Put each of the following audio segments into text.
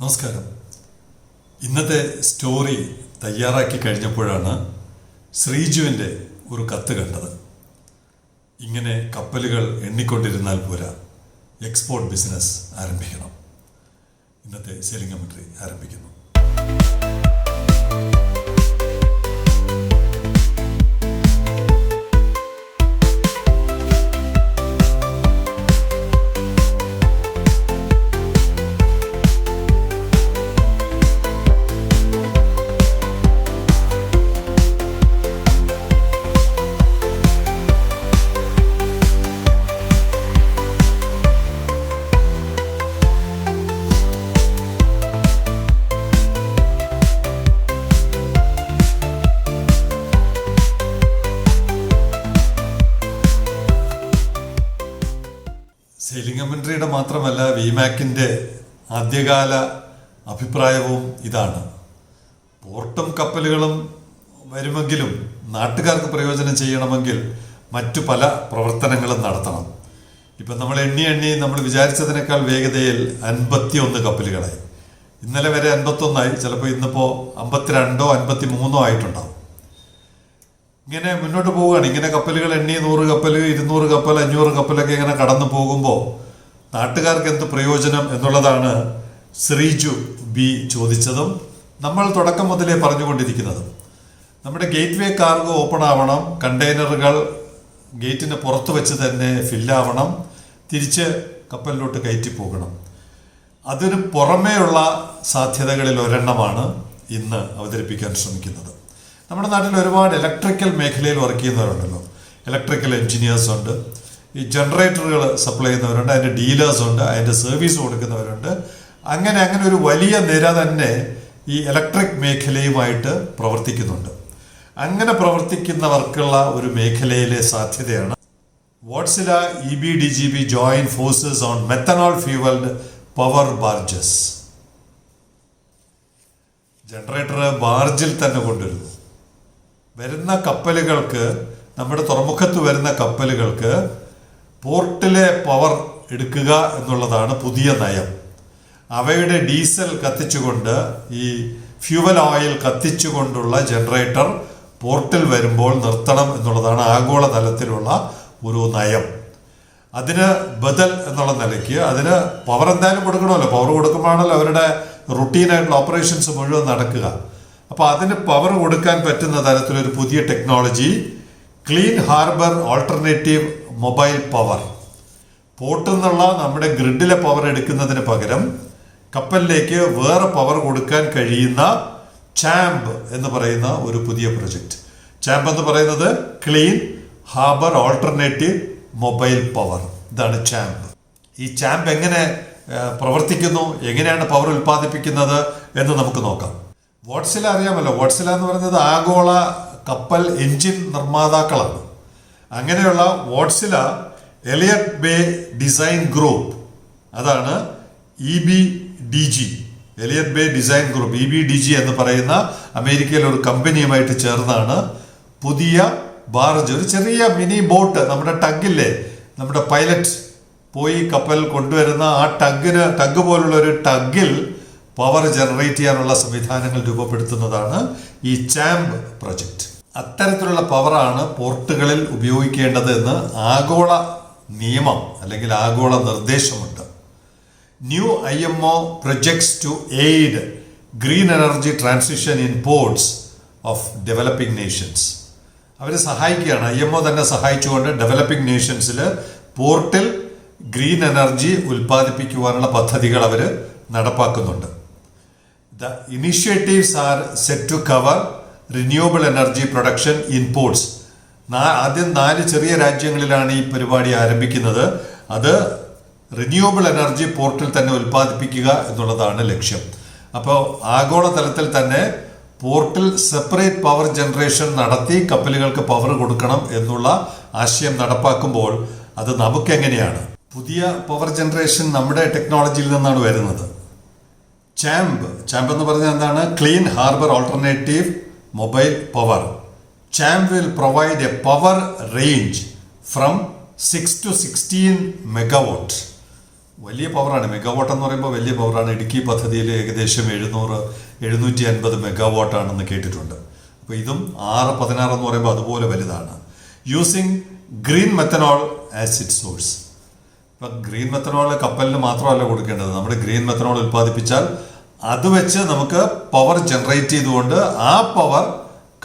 നമസ്കാരം. ഇന്നത്തെ സ്റ്റോറി തയ്യാറാക്കി കഴിഞ്ഞപ്പോഴാണ് ശ്രീജുവിൻ്റെ ഒരു കത്ത് കണ്ടത്. ഇങ്ങനെ കപ്പലുകൾ എണ്ണിക്കൊണ്ടിരുന്നാൽ പോരാ, എക്സ്പോർട്ട് ബിസിനസ് ആരംഭിക്കണം. ഇന്നത്തെ സെയിലിംഗ് കമന്ററി ആരംഭിക്കുന്നു. സെയിലിംഗ് കമന്ററിയുടെ മാത്രമല്ല, വിമാക്കിൻ്റെ ആദ്യകാല അഭിപ്രായവും ഇതാണ്. പോർട്ടും കപ്പലുകളും വരുമെങ്കിലും നാട്ടുകാർക്ക് പ്രയോജനം ചെയ്യണമെങ്കിൽ മറ്റു പല പ്രവർത്തനങ്ങളും നടത്തണം. ഇപ്പം നമ്മൾ എണ്ണി നമ്മൾ വിചാരിച്ചതിനേക്കാൾ വേഗതയിൽ 51 കപ്പലുകളായി. ഇന്നലെ വരെ 51ആയി, ചിലപ്പോൾ ഇന്നിപ്പോൾ 52ഓ 53ഓ ആയിട്ടുണ്ടാവും. ഇങ്ങനെ മുന്നോട്ട് പോവുകയാണ്. ഇങ്ങനെ കപ്പലുകൾ എണ്ണി 100 കപ്പൽ 200 കപ്പൽ 500 കപ്പലൊക്കെ ഇങ്ങനെ കടന്നു പോകുമ്പോൾ നാട്ടുകാർക്ക് എന്ത് പ്രയോജനം എന്നുള്ളതാണ് ശ്രീജു ബി ചോദിച്ചതും നമ്മൾ തുടക്കം മുതലേ പറഞ്ഞുകൊണ്ടിരിക്കുന്നതും. നമ്മുടെ ഗേറ്റ് വേ കാർഗോ ഓപ്പൺ ആവണം, കണ്ടെയ്നറുകൾ ഗേറ്റിന് പുറത്ത് വെച്ച് തന്നെ ഫില്ലാവണം, തിരിച്ച് കപ്പലിലോട്ട് കയറ്റി പോകണം. അതിന് പുറമേയുള്ള സാധ്യതകളിൽ ഒരെണ്ണമാണ് ഇന്ന് അവതരിപ്പിക്കാൻ ശ്രമിക്കുന്നത്. നമ്മുടെ നാട്ടിൽ ഒരുപാട് ഇലക്ട്രിക്കൽ മേഖലയിൽ വർക്ക് ചെയ്യുന്നവരുണ്ടല്ലോ. ഇലക്ട്രിക്കൽ എൻജിനീയേഴ്സ് ഉണ്ട്, ഈ ജനറേറ്ററുകൾ സപ്ലൈ ചെയ്യുന്നവരുണ്ട്, അതിൻ്റെ ഡീലേഴ്സ് ഉണ്ട്, അതിൻ്റെ സർവീസ് കൊടുക്കുന്നവരുണ്ട്. അങ്ങനെ ഒരു വലിയ നിര തന്നെ ഈ ഇലക്ട്രിക് മേഖലയുമായിട്ട് പ്രവർത്തിക്കുന്നുണ്ട്. അങ്ങനെ പ്രവർത്തിക്കുന്നവർക്കുള്ള ഒരു മേഖലയിലെ സാധ്യതയാണ് Wartsila EBDGB join forces on methanol fuelled power barges. Generator ബാർജിൽ തന്നെ കൊണ്ടുവരുന്നു. വരുന്ന കപ്പലുകൾക്ക്, നമ്മുടെ തുറമുഖത്ത് വരുന്ന കപ്പലുകൾക്ക് പോർട്ടിലെ പവർ എടുക്കുക എന്നുള്ളതാണ് പുതിയ നയം. അവയുടെ ഡീസൽ കത്തിച്ചുകൊണ്ട്, ഈ ഫ്യൂവൽ ഓയിൽ കത്തിച്ചുകൊണ്ടുള്ള ജനറേറ്റർ പോർട്ടിൽ വരുമ്പോൾ നിർത്തണം എന്നുള്ളതാണ് ആഗോള തലത്തിലുള്ള ഒരു നയം. അതിന് ബദൽ എന്നുള്ള നിലയ്ക്ക് അതിന് പവർ എന്തായാലും കൊടുക്കണമല്ലോ. പവർ കൊടുക്കുമ്പോഴാണല്ലോ അവരുടെ റുട്ടീനായിട്ടുള്ള ഓപ്പറേഷൻസ് മുഴുവൻ നടക്കുക. അപ്പോൾ അതിന് പവർ കൊടുക്കാൻ പറ്റുന്ന തരത്തിലൊരു പുതിയ technology, clean harbour alternative mobile power. പോർട്ടിൽ നിന്നുള്ള നമ്മുടെ ഗ്രിഡിലെ പവർ എടുക്കുന്നതിന് പകരം കപ്പലിലേക്ക് വേറെ പവർ കൊടുക്കാൻ കഴിയുന്ന ചാമ്പ് എന്ന് പറയുന്ന ഒരു പുതിയ പ്രൊജക്റ്റ്. ചാമ്പ് എന്ന് പറയുന്നത് clean harbour alternative mobile power. ഇതാണ് ചാമ്പ്. ഈ ചാമ്പ് എങ്ങനെ പ്രവർത്തിക്കുന്നു, എങ്ങനെയാണ് പവർ ഉൽപ്പാദിപ്പിക്കുന്നത് എന്ന് നമുക്ക് നോക്കാം. വാട്സില അറിയാമല്ലോ. വാട്സില എന്ന് പറയുന്നത് ആഗോള കപ്പൽ എൻജിൻ നിർമ്മാതാക്കളാണ്. അങ്ങനെയുള്ള Wartsila Elliott Bay Design Group, അതാണ് EBDG, Elliott Bay Design Group, EBDG എന്ന് പറയുന്ന അമേരിക്കയിലെ ഒരു കമ്പനിയുമായിട്ട് ചേർന്നാണ് പുതിയ ബാർജ്, ഒരു ചെറിയ മിനി ബോട്ട്, നമ്മുടെ ടഗില്ലേ, നമ്മുടെ പൈലറ്റ് പോയി കപ്പൽ കൊണ്ടുവരുന്ന ആ ടഗ് പോലുള്ള ഒരു ടഗിൽ പവർ ജനറേറ്റ് ചെയ്യാനുള്ള സംവിധാനങ്ങൾ രൂപപ്പെടുത്തുന്നതാണ് ഈ ചാമ്പ് പ്രൊജക്റ്റ്. അത്തരത്തിലുള്ള പവറാണ് പോർട്ടുകളിൽ ഉപയോഗിക്കേണ്ടത് എന്ന് ആഗോള നിയമം അല്ലെങ്കിൽ ആഗോള നിർദ്ദേശമുണ്ട്. New IMO projects to aid green energy transition in ports of developing nations. അവർ സഹായിക്കുകയാണ്. IMO തന്നെ സഹായിച്ചുകൊണ്ട് ഡെവലപ്പിംഗ് നേഷൻസിൽ പോർട്ടിൽ ഗ്രീൻ എനർജി ഉൽപ്പാദിപ്പിക്കുവാനുള്ള പദ്ധതികൾ അവർ നടപ്പാക്കുന്നുണ്ട്. The initiatives are set to cover renewable energy production in ports. ആദ്യം 4 ചെറിയ രാജ്യങ്ങളിലാണ് ഈ പരിപാടി ആരംഭിക്കുന്നത്. അത് റിന്യൂവബിൾ എനർജി പോർട്ടിൽ തന്നെ ഉൽപ്പാദിപ്പിക്കുക എന്നുള്ളതാണ് ലക്ഷ്യം. അപ്പോൾ ആഗോളതലത്തിൽ തന്നെ പോർട്ടിൽ സെപ്പറേറ്റ് പവർ ജനറേഷൻ നടത്തി കപ്പലുകൾക്ക് പവർ കൊടുക്കണം എന്നുള്ള ആശയം നടപ്പാക്കുമ്പോൾ അത് നമുക്കെങ്ങനെയാണ്? പുതിയ പവർ ജനറേഷൻ നമ്മുടെ ടെക്നോളജിയിൽ നിന്നാണ് വരുന്നത്. ചാമ്പ് എന്ന് പറഞ്ഞാൽ എന്താണ്? Clean harbour alternative mobile power. CHAMP will provide a power range from 6 to 16 megawatt വലിയ പവറാണ്. മെഗാവാട്ട് എന്ന് പറയുമ്പോൾ വലിയ പവറാണ്. ഇടുക്കി പദ്ധതിയിൽ ഏകദേശം 750 മെഗാവാട്ടാണെന്ന് കേട്ടിട്ടുണ്ട്. അപ്പോൾ ഇതും 6-16 എന്ന് പറയുമ്പോൾ അതുപോലെ വലുതാണ്. Using green methanol as it source. ഇപ്പം ഗ്രീൻ മെത്തനോൾ കപ്പലിന് മാത്രമല്ല കൊടുക്കേണ്ടത്. നമ്മുടെ ഗ്രീൻ മെത്തനോൾ ഉൽപ്പാദിപ്പിച്ചാൽ അത് വെച്ച് നമുക്ക് പവർ ജനറേറ്റ് ചെയ്തുകൊണ്ട് ആ പവർ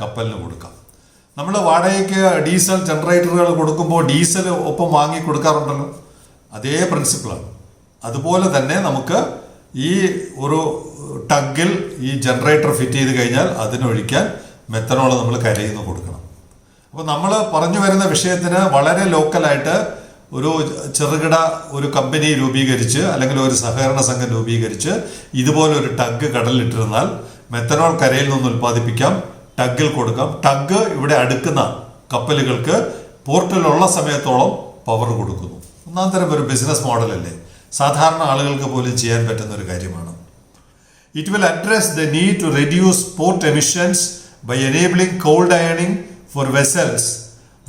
കപ്പലിന് കൊടുക്കാം. നമ്മൾ വാടകയ്ക്ക് ഡീസൽ ജനറേറ്ററുകൾ കൊടുക്കുമ്പോൾ ഡീസൽ ഒപ്പം വാങ്ങി കൊടുക്കാറുണ്ടല്ലോ, അതേ പ്രിൻസിപ്പിളാണ്. അതുപോലെ തന്നെ നമുക്ക് ഈ ഒരു ടഗിൽ ഈ ജനറേറ്റർ ഫിറ്റ് ചെയ്ത് കഴിഞ്ഞാൽ അതിനൊഴിക്കാൻ മെത്തനോൾ നമ്മൾ കരയിൽ നിന്ന് കൊടുക്കണം. അപ്പോൾ നമ്മൾ പറഞ്ഞു വരുന്ന വിഷയത്തിന് വളരെ ലോക്കലായിട്ട് ഒരു ചെറുകിട ഒരു കമ്പനി രൂപീകരിച്ച് അല്ലെങ്കിൽ ഒരു സഹകരണ സംഘം രൂപീകരിച്ച് ഇതുപോലെ ഒരു ടഗ് കടലിലിട്ടിരുന്നാൽ മെത്തനോൾ കരയിൽ നിന്ന് ഉൽപ്പാദിപ്പിക്കാം, ടഗിൽ കൊടുക്കാം. ടഗ് ഇവിടെ അടുക്കുന്ന കപ്പലുകൾക്ക് പോർട്ടിലുള്ള സമയത്തോളം പവർ കൊടുക്കുന്നു. ഒന്നാം തരം ഒരു ബിസിനസ് മോഡലല്ലേ, സാധാരണ ആളുകൾക്ക് പോലും ചെയ്യാൻ പറ്റുന്ന ഒരു കാര്യമാണ്. It will address the need to reduce port emissions by enabling cold ironing for vessels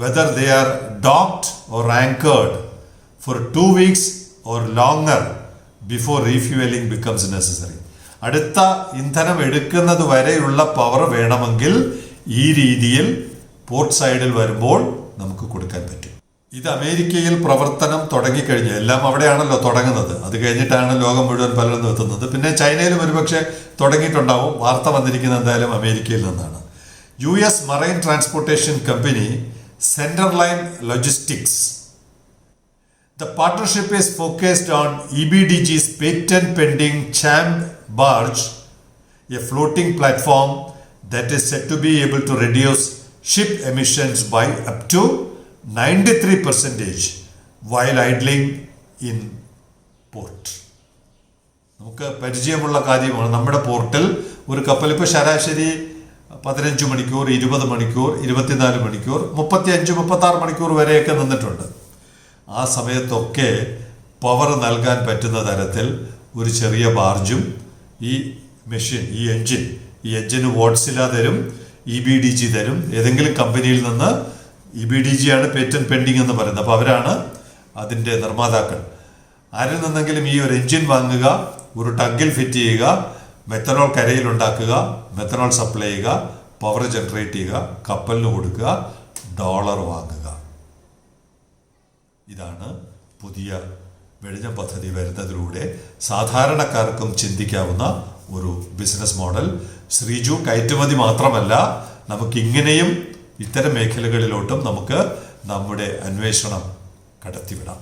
whether they are docked or anchored for 2 weeks or longer before refueling becomes necessary. അടുത്ത ഇന്ധനം എടുക്കുന്നത് വരെയുള്ള പവർ വേണമെങ്കിൽ ഈ രീതിയിൽ പോർട്ട് സൈഡിൽ വരുമ്പോൾ നമുക്ക് കൊടുക്കാൻ പറ്റും. ഇത് അമേരിക്കയിൽ പ്രവർത്തനം തുടങ്ങിക്കഴിഞ്ഞു. എല്ലാം അവിടെയാണല്ലോ തുടങ്ങുന്നത്. അത് കഴിഞ്ഞിട്ടാണ് ലോകം മുഴുവൻ പലരും എത്തുന്നത്. പിന്നെ ചൈനയിലും ഒരുപക്ഷെ തുടങ്ങിയിട്ടുണ്ടാവും. വാർത്ത വന്നിരിക്കുന്നത് എന്തായാലും അമേരിക്കയിൽ നിന്നാണ്. US marine transportation company Centerline Logistics. The partnership is focused on EBDG's patent pending Champ barge, a floating platform that is said to be able to reduce ship emissions by up to 93% while idling in port. നമുക്ക് പരിചയമുള്ള കാര്യമാണ്. നമ്മുടെ പോർട്ടിൽ ഒരു കപ്പൽ ഇപ്പോൾ ശരാശരി 15 മണിക്കൂർ, 20 മണിക്കൂർ, 24 മണിക്കൂർ, 35-36 മണിക്കൂർ വരെയൊക്കെ നിന്നിട്ടുണ്ട്. ആ സമയത്തൊക്കെ പവർ നൽകാൻ പറ്റുന്ന തരത്തിൽ ഒരു ചെറിയ ബാർജും ഈ മെഷീൻ, ഈ എഞ്ചിന് വാട്ട്സില തരും, EBDG തരും. ഏതെങ്കിലും കമ്പനിയിൽ നിന്ന് EBDG ആണ് പേറ്റന്റ് പെൻഡിങ് എന്ന് പറയുന്നത്. അപ്പോൾ അവരാണ് അതിൻ്റെ നിർമ്മാതാക്കൾ. ആരിൽ നിന്നെങ്കിലും ഈ ഒരു എഞ്ചിൻ വാങ്ങുക, ഒരു ടഗിൽ ഫിറ്റ് ചെയ്യുക, മെത്തനോൾ കരയിൽ ഉണ്ടാക്കുക, മെത്തനോൾ സപ്ലൈ ചെയ്യുക, പവർ ജനറേറ്റ് ചെയ്യുക, കപ്പലിന് കൊടുക്കുക, ഡോളർ വാങ്ങുക. ഇതാണ് പുതിയ വെടിഞ്ഞം പദ്ധതി വരുന്നതിലൂടെ സാധാരണക്കാർക്കും ചിന്തിക്കാവുന്ന ഒരു ബിസിനസ് മോഡൽ. ശ്രീജു കയറ്റുമതി മാത്രമല്ല, നമുക്കിങ്ങനെയും ഇത്തരം മേഖലകളിലോട്ടും നമുക്ക് നമ്മുടെ അന്വേഷണം കടത്തിവിടാം.